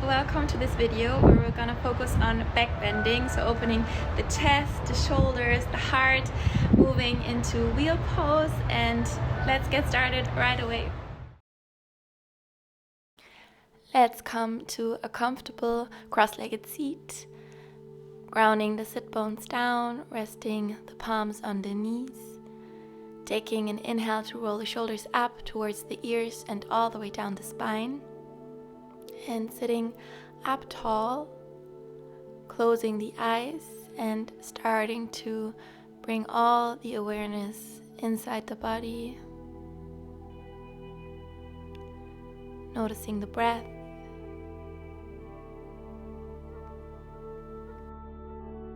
welcome to this video where we're gonna focus on back bending, so opening the chest, the shoulders, the heart, moving into wheel pose, and let's get started right away. Let's come to a comfortable cross-legged seat, grounding the sit bones down, resting the palms on the knees, taking an inhale to roll the shoulders up towards the ears and all the way down the spine, and sitting up tall, closing the eyes and starting to bring all the awareness inside the body, noticing the breath,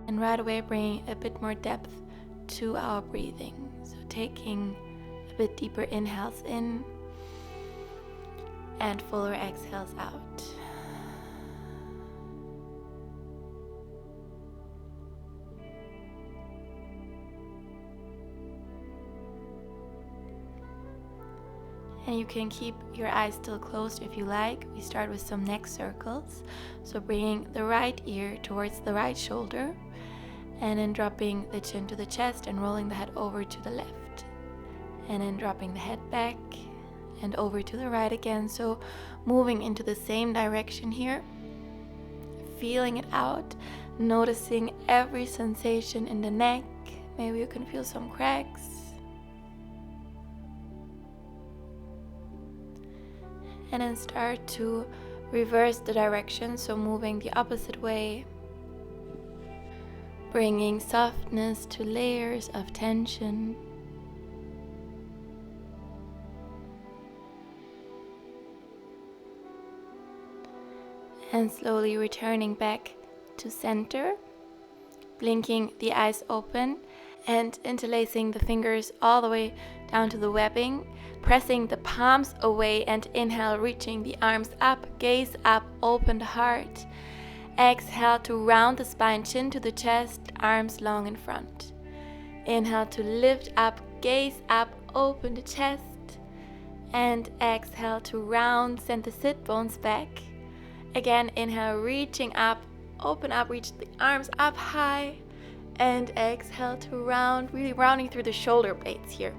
and right away bringing a bit more depth to our breathing. So taking a bit deeper inhales in and fuller exhales out. And you can keep your eyes still closed if you like. We start with some neck circles. So bringing the right ear towards the right shoulder, and then dropping the chin to the chest and rolling the head over to the left. And then dropping the head back and over to the right again. So moving into the same direction here, feeling it out, noticing every sensation in the neck. Maybe you can feel some cracks. And then start to reverse the direction, so moving the opposite way, bringing softness to layers of tension. And slowly returning back to center, blinking the eyes open and interlacing the fingers all the way down to the webbing, pressing the palms away and inhale, reaching the arms up, gaze up, open the heart. Exhale to round the spine, chin to the chest, arms long in front. Inhale to lift up, gaze up, open the chest. And exhale to round, send the sit bones back. Again, inhale, reaching up, open up, reach the arms up high. And exhale to round, really rounding through the shoulder blades here.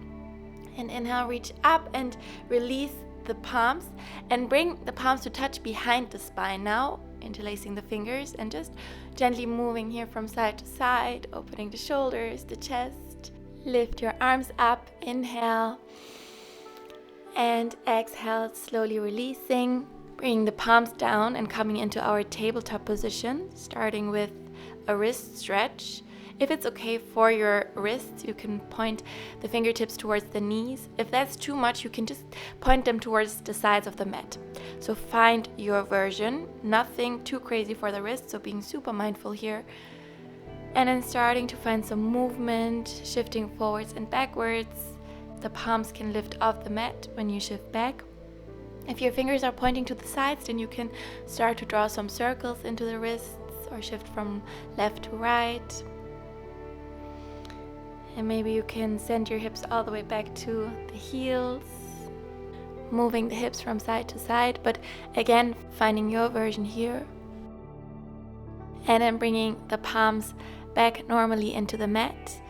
And inhale, reach up and release the palms and bring the palms to touch behind the spine now, interlacing the fingers and just gently moving here from side to side, opening the shoulders, the chest. Lift your arms up, inhale, and exhale, slowly releasing, bringing the palms down and coming into our tabletop position, starting with a wrist stretch. If it's okay for your wrists, you can point the fingertips towards the knees. If that's too much, you can just point them towards the sides of the mat. So find your version, nothing too crazy for the wrists, so being super mindful here. And then starting to find some movement, shifting forwards and backwards. The palms can lift off the mat when you shift back. If your fingers are pointing to the sides, then you can start to draw some circles into the wrists or shift from left to right. And maybe you can send your hips all the way back to the heels, moving the hips from side to side, but again, finding your version here. And then bringing the palms back normally into the mat.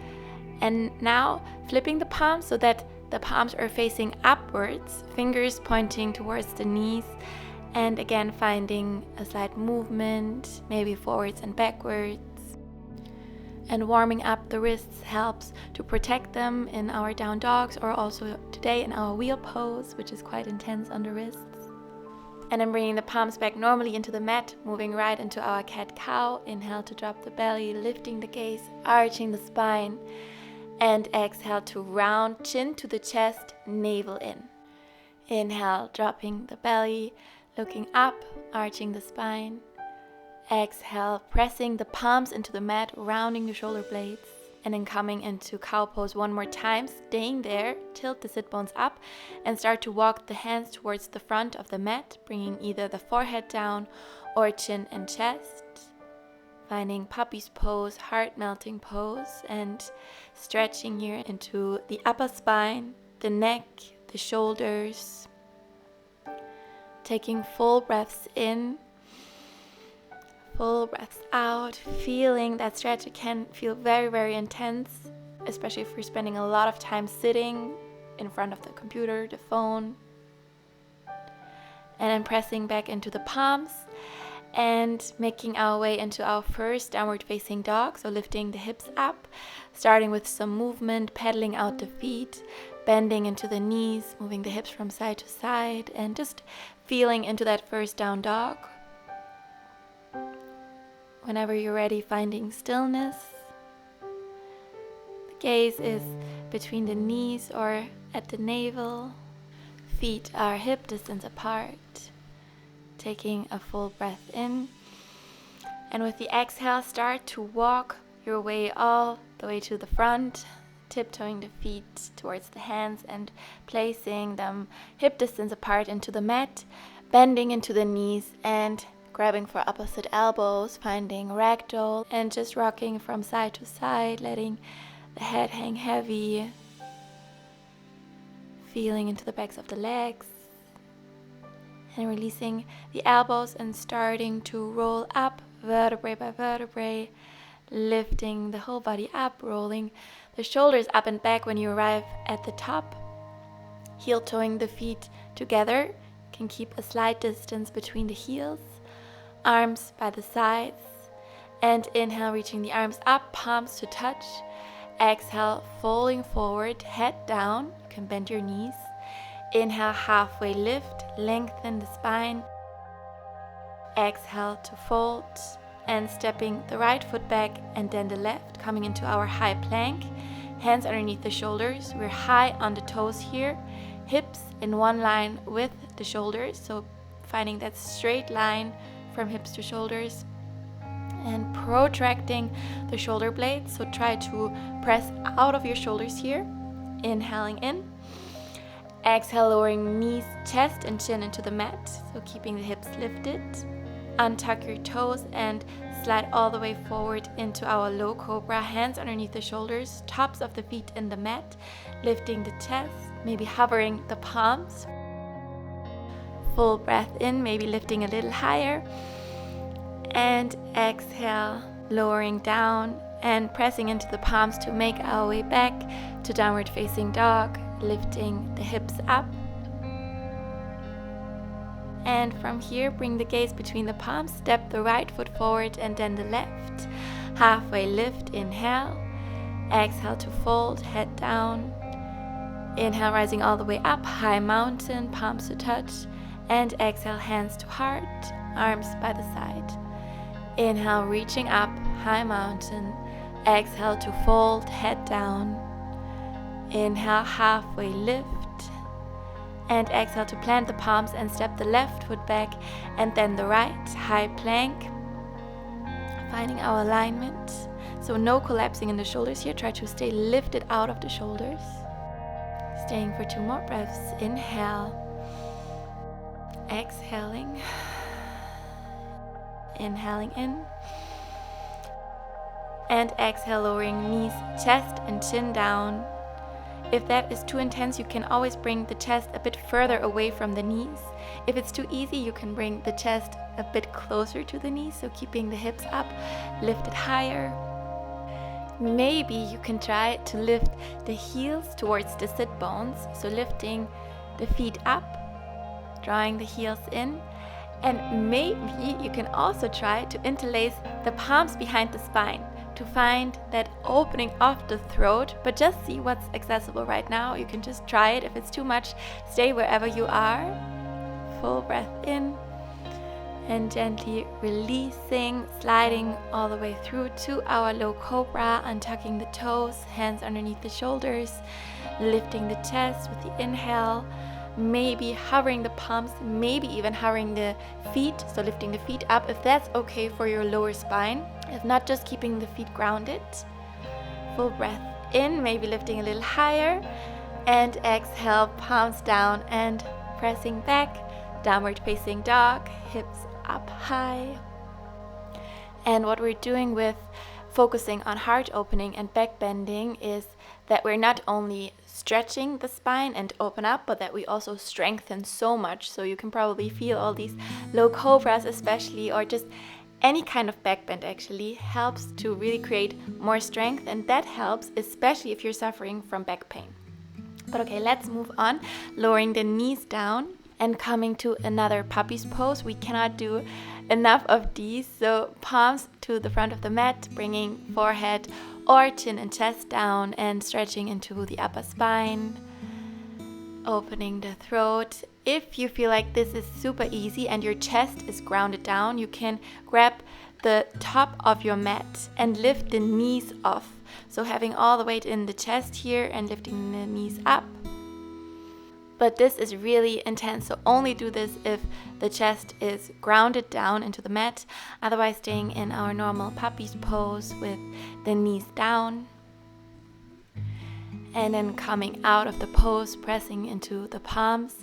And now flipping the palms so that the palms are facing upwards, fingers pointing towards the knees. And again, finding a slight movement, maybe forwards and backwards. And warming up the wrists helps to protect them in our down dogs, or also today in our wheel pose, which is quite intense on the wrists. And then bringing the palms back normally into the mat, moving right into our cat-cow. Inhale to drop the belly, lifting the gaze, arching the spine. And exhale to round, chin to the chest, navel in. Inhale, dropping the belly, looking up, arching the spine. Exhale, pressing the palms into the mat, rounding the shoulder blades, and then coming into cow pose one more time, staying there, tilt the sit bones up, and start to walk the hands towards the front of the mat, bringing either the forehead down or chin and chest. Finding puppy's pose, heart melting pose, and stretching here into the upper spine, the neck, the shoulders. Taking full breaths in Full breaths out, feeling that stretch. It can feel very, very intense, especially if you're spending a lot of time sitting in front of the computer, the phone. And then pressing back into the palms and making our way into our first downward facing dog. So lifting the hips up, starting with some movement, pedaling out the feet, bending into the knees, moving the hips from side to side, and just feeling into that first down dog. Whenever you're ready, finding stillness. The gaze is between the knees or at the navel. Feet are hip distance apart. Taking a full breath in. And with the exhale, start to walk your way all the way to the front, tiptoeing the feet towards the hands and placing them hip distance apart into the mat, bending into the knees and grabbing for opposite elbows, finding ragdoll and just rocking from side to side, letting the head hang heavy, feeling into the backs of the legs, and releasing the elbows and starting to roll up vertebrae by vertebrae, lifting the whole body up, rolling the shoulders up and back when you arrive at the top. Heel toeing the feet together, can keep a slight distance between the heels, arms by the sides, and inhale, reaching the arms up, palms to touch. Exhale, folding forward, head down, you can bend your knees. Inhale, halfway lift, lengthen the spine. Exhale to fold and stepping the right foot back and then the left, coming into our high plank. Hands underneath the shoulders. We're high on the toes here. Hips in one line with the shoulders. So finding that straight line from hips to shoulders. And protracting the shoulder blades. So try to press out of your shoulders here. Inhaling in. Exhale, lowering knees, chest and chin into the mat. So keeping the hips lifted. Untuck your toes and slide all the way forward into our low cobra. Hands underneath the shoulders, tops of the feet in the mat. Lifting the chest, maybe hovering the palms. Full breath in, maybe lifting a little higher. And exhale, lowering down and pressing into the palms to make our way back to downward facing dog, lifting the hips up. And from here, bring the gaze between the palms, step the right foot forward and then the left. Halfway lift, inhale. Exhale to fold, head down. Inhale, rising all the way up, high mountain, palms to touch. And exhale, hands to heart, arms by the side. Inhale, reaching up, high mountain. Exhale to fold, head down. Inhale, halfway lift. And exhale to plant the palms and step the left foot back and then the right, high plank. Finding our alignment. So no collapsing in the shoulders here. Try to stay lifted out of the shoulders. Staying for 2 more breaths. Inhale. Exhaling. Inhaling in. And exhale, lowering knees, chest and chin down. If that is too intense, you can always bring the chest a bit further away from the knees. If it's too easy, you can bring the chest a bit closer to the knees, so keeping the hips up, lifted higher. Maybe you can try to lift the heels towards the sit bones, so lifting the feet up, drawing the heels in. And maybe you can also try to interlace the palms behind the spine to find that opening of the throat, but just see what's accessible right now. You can just try it. If it's too much, stay wherever you are. Full breath in and gently releasing, sliding all the way through to our low cobra, untucking the toes, hands underneath the shoulders, lifting the chest with the inhale, maybe hovering the palms, maybe even hovering the feet, so lifting the feet up if that's okay for your lower spine. If not, just keeping the feet grounded. Full breath in, maybe lifting a little higher, and exhale, palms down and pressing back, downward facing dog, hips up high. And what we're doing with focusing on heart opening and back bending is that we're not only stretching the spine and open up, but that we also strengthen so much. So you can probably feel all these low cobras especially, or just Any kind of back bend actually helps to really create more strength, and that helps especially if you're suffering from back pain. But okay, let's move on, lowering the knees down and coming to another puppy's pose. We cannot do enough of these, so palms to the front of the mat, bringing forehead or chin and chest down and stretching into the upper spine, opening the throat. If you feel like this is super easy and your chest is grounded down, you can grab the top of your mat and lift the knees off. So having all the weight in the chest here and lifting the knees up. But this is really intense, so only do this if the chest is grounded down into the mat. Otherwise, staying in our normal puppy's pose with the knees down. And then coming out of the pose, pressing into the palms,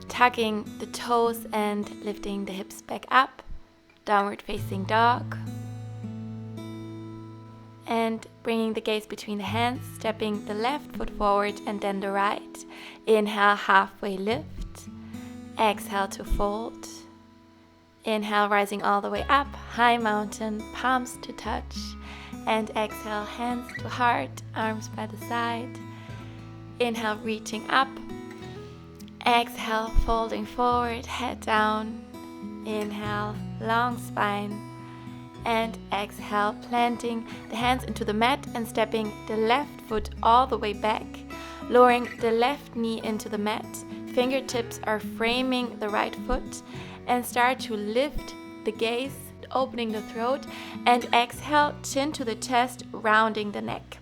tucking the toes and lifting the hips back up. Downward facing dog. And bringing the gaze between the hands, stepping the left foot forward and then the right. Inhale, halfway lift. Exhale to fold. Inhale, rising all the way up, high mountain, palms to touch. And exhale, hands to heart, arms by the side. Inhale, reaching up. Exhale, folding forward, head down. Inhale, long spine. And exhale, planting the hands into the mat and stepping the left foot all the way back, lowering the left knee into the mat. Fingertips are framing the right foot, and start to lift the gaze, opening the throat, and exhale, chin to the chest, rounding the neck.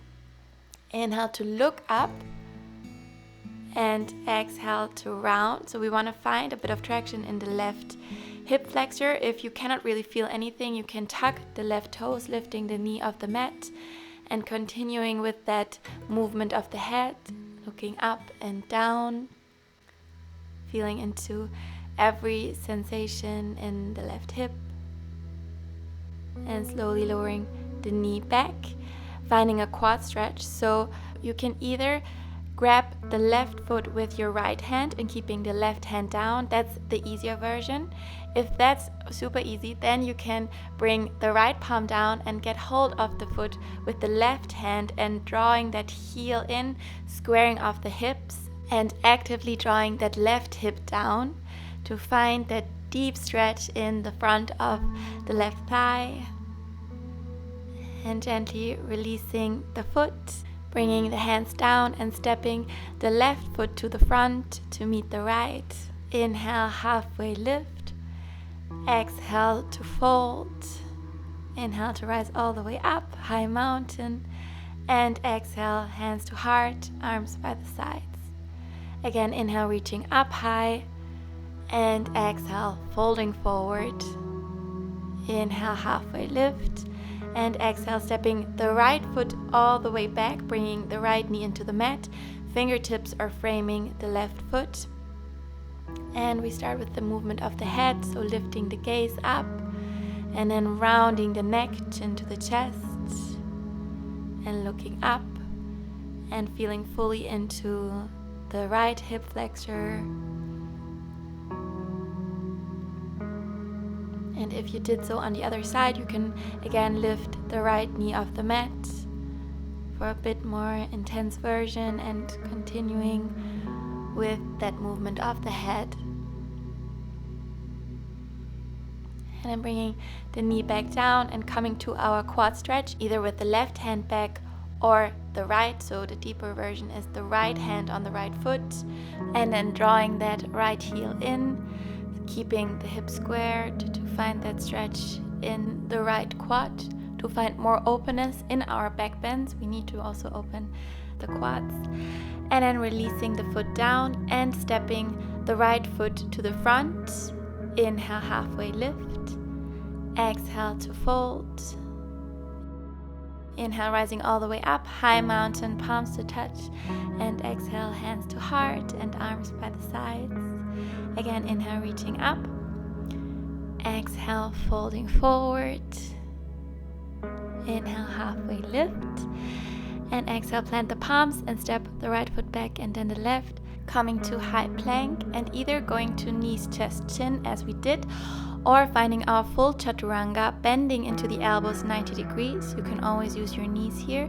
Inhale to look up, and exhale to round. So we want to find a bit of traction in the left hip flexor. If you cannot really feel anything, you can tuck the left toes, lifting the knee off the mat, and continuing with that movement of the head, looking up and down, feeling into every sensation in the left hip, and slowly lowering the knee back, finding a quad stretch. So you can either grab the left foot with your right hand and keeping the left hand down. That's the easier version. If that's super easy, then you can bring the right palm down and get hold of the foot with the left hand and drawing that heel in, squaring off the hips and actively drawing that left hip down to find that deep stretch in the front of the left thigh, and gently releasing the foot, bringing the hands down and stepping the left foot to the front to meet the right. Inhale, halfway lift. Exhale to fold. Inhale to rise all the way up, high mountain. And exhale, hands to heart, arms by the sides. Again, inhale, reaching up high. And exhale, folding forward. Inhale, halfway lift. And exhale, stepping the right foot all the way back, bringing the right knee into the mat. Fingertips are framing the left foot. And we start with the movement of the head, so lifting the gaze up and then rounding the neck, chin to the chest, and looking up and feeling fully into the right hip flexor. And if you did so on the other side, you can again lift the right knee off the mat for a bit more intense version and continuing with that movement of the head. And then bringing the knee back down and coming to our quad stretch, either with the left hand back or the right. So the deeper version is the right hand on the right foot, and then drawing that right heel in, keeping the hip squared to find that stretch in the right quad. To find more openness in our back bends, we need to also open the quads. And then releasing the foot down and stepping the right foot to the front. Inhale, halfway lift. Exhale to fold. Inhale, rising all the way up, high mountain, palms to touch. And exhale, hands to heart and arms by the sides. Again, inhale, reaching up. Exhale, folding forward. Inhale, halfway lift. And exhale, plant the palms and step the right foot back and then the left, coming to high plank and either going to knees, chest, chin as we did, or finding our full chaturanga, bending into the elbows 90 degrees. You can always use your knees here.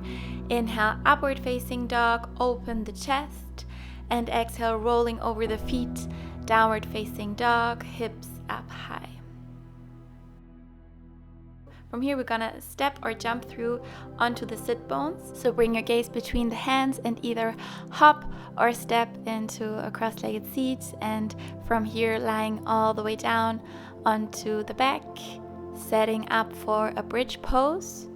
Inhale, upward facing dog, open the chest, and exhale, rolling over the feet, downward facing dog, hips up high. From here, we're gonna step or jump through onto the sit bones. So bring your gaze between the hands and either hop or step into a cross-legged seat. And from here, lying all the way down onto the back, setting up for a bridge pose.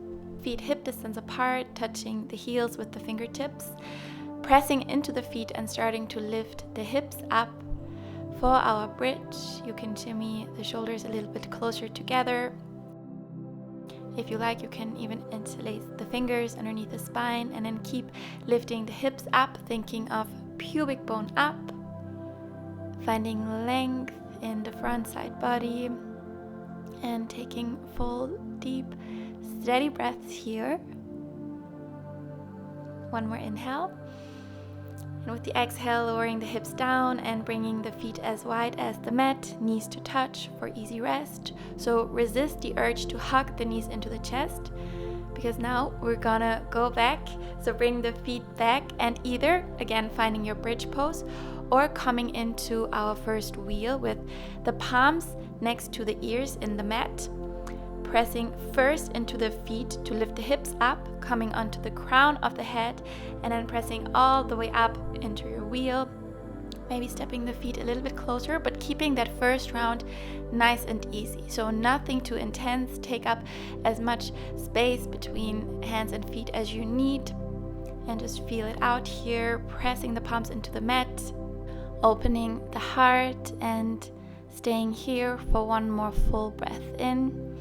Feet hip distance apart, touching the heels with the fingertips. Pressing into the feet and starting to lift the hips up. For our bridge, you can shimmy the shoulders a little bit closer together. If you like, you can even interlace the fingers underneath the spine and then keep lifting the hips up, thinking of pubic bone up, finding length in the front side body, and taking full, deep, steady breaths here. One more inhale. And with the exhale, lowering the hips down and bringing the feet as wide as the mat, knees to touch for easy rest. So resist the urge to hug the knees into the chest, because now we're gonna go back. So bring the feet back and either, again, finding your bridge pose or coming into our first wheel with the palms next to the ears in the mat. Pressing first into the feet to lift the hips up, coming onto the crown of the head, and then pressing all the way up into your wheel. Maybe stepping the feet a little bit closer, but keeping that first round nice and easy. So nothing too intense. Take up as much space between hands and feet as you need. And just feel it out here, pressing the palms into the mat, opening the heart, and staying here for one more full breath in.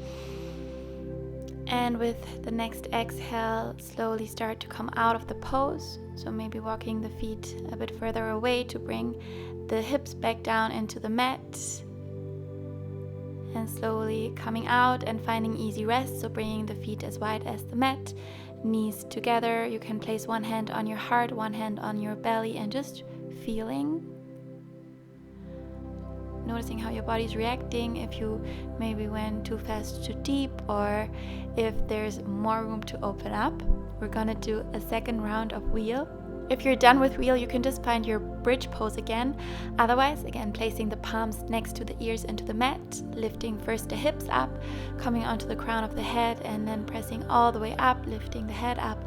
And with the next exhale, slowly start to come out of the pose. So maybe walking the feet a bit further away to bring the hips back down into the mat. And slowly coming out and finding easy rest. So bringing the feet as wide as the mat, knees together. You can place one hand on your heart, one hand on your belly, and just feeling. Noticing how your body's reacting, if you maybe went too fast, too deep, or if there's more room to open up. We're gonna do a second round of wheel. If you're done with wheel, you can just find your bridge pose again. Otherwise, again, placing the palms next to the ears into the mat, lifting first the hips up, coming onto the crown of the head, and then pressing all the way up, lifting the head up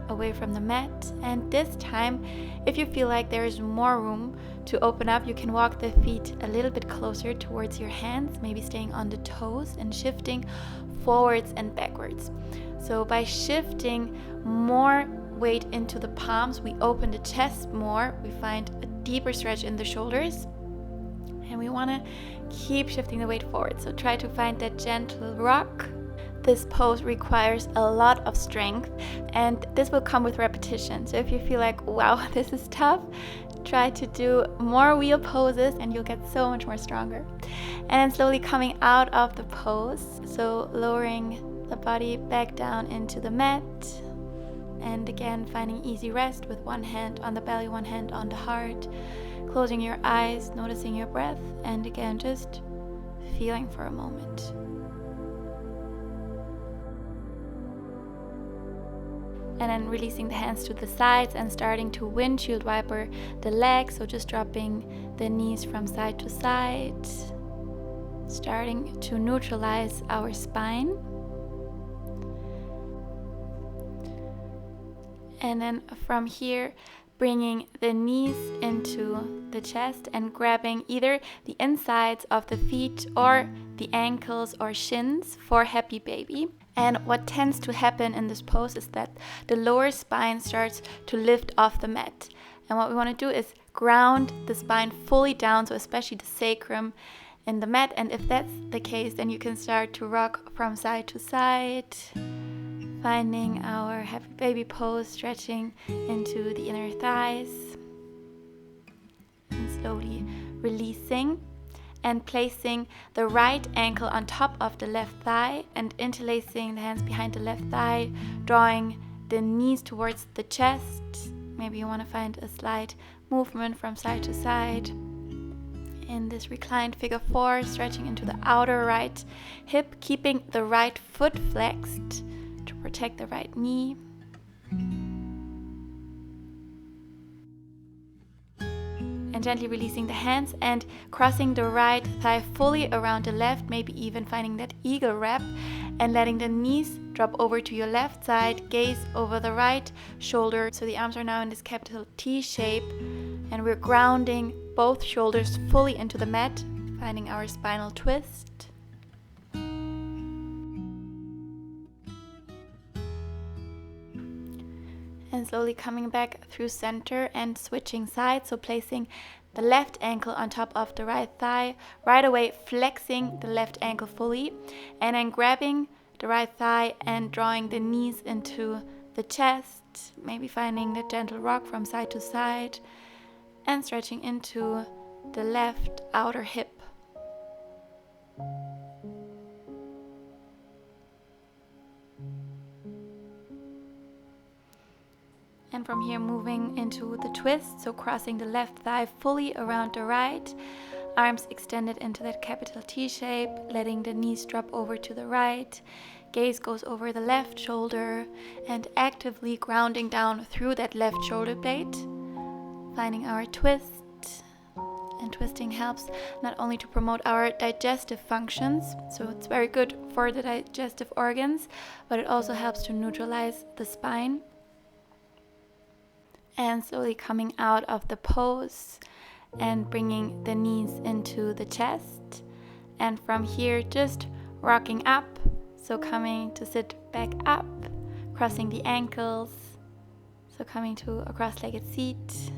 away from the mat. And this time, if you feel like there is more room to open up, you can walk the feet a little bit closer towards your hands, maybe staying on the toes and shifting forwards and backwards. So by shifting more weight into the palms, we open the chest more, we find a deeper stretch in the shoulders, and we want to keep shifting the weight forward. So try to find that gentle rock. This pose requires a lot of strength, and this will come with repetition. So if you feel like, wow, this is tough, try to do more wheel poses and you'll get so much more stronger. And then slowly coming out of the pose, so lowering the body back down into the mat, and again finding easy rest with one hand on the belly, one hand on the heart, closing your eyes, noticing your breath, and again just feeling for a moment. And then releasing the hands to the sides and starting to windshield wiper the legs. So just dropping the knees from side to side. Starting to neutralize our spine. And then from here, bringing the knees into the chest and grabbing either the insides of the feet or the ankles or shins for happy baby. And what tends to happen in this pose is that the lower spine starts to lift off the mat. And what we want to do is ground the spine fully down, so especially the sacrum in the mat. And if that's the case, then you can start to rock from side to side, finding our happy baby pose, stretching into the inner thighs, and slowly releasing. And placing the right ankle on top of the left thigh and interlacing the hands behind the left thigh, drawing the knees towards the chest. Maybe you want to find a slight movement from side to side. in this reclined figure 4, stretching into the outer right hip, keeping the right foot flexed to protect the right knee. And gently releasing the hands and crossing the right thigh fully around the left, maybe even finding that eagle wrap, and letting the knees drop over to your left side, gaze over the right shoulder. So the arms are now in this capital T shape, and we're grounding both shoulders fully into the mat, finding our spinal twist. And slowly coming back through center and switching sides, so placing the left ankle on top of the right thigh, right away flexing the left ankle fully, and then grabbing the right thigh and drawing the knees into the chest, maybe finding the gentle rock from side to side, and stretching into the left outer hip. And from here moving into the twist, so crossing the left thigh fully around the right, arms extended into that capital T shape, letting the knees drop over to the right, gaze goes over the left shoulder, and actively grounding down through that left shoulder blade, finding our twist. And twisting helps not only to promote our digestive functions, so it's very good for the digestive organs, but it also helps to neutralize the spine. And slowly coming out of the pose and bringing the knees into the chest. And from here, just rocking up. So coming to sit back up, crossing the ankles. So coming to a cross-legged seat,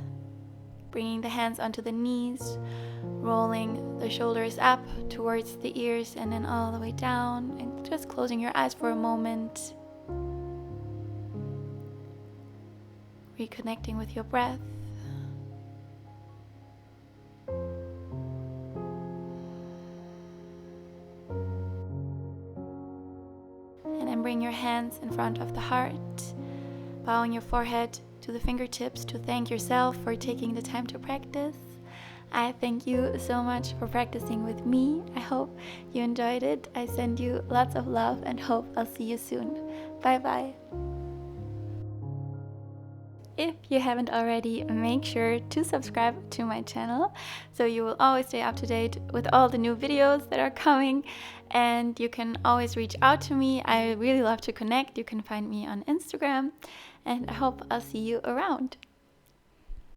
bringing the hands onto the knees, rolling the shoulders up towards the ears and then all the way down. And just closing your eyes for a moment. Reconnecting with your breath. And then bring your hands in front of the heart, bowing your forehead to the fingertips to thank yourself for taking the time to practice. I thank you so much for practicing with me. I hope you enjoyed it. I send you lots of love and hope I'll see you soon. Bye bye. If you haven't already, make sure to subscribe to my channel so you will always stay up to date with all the new videos that are coming, and you can always reach out to me. I really love to connect. You can find me on Instagram, and I hope I'll see you around.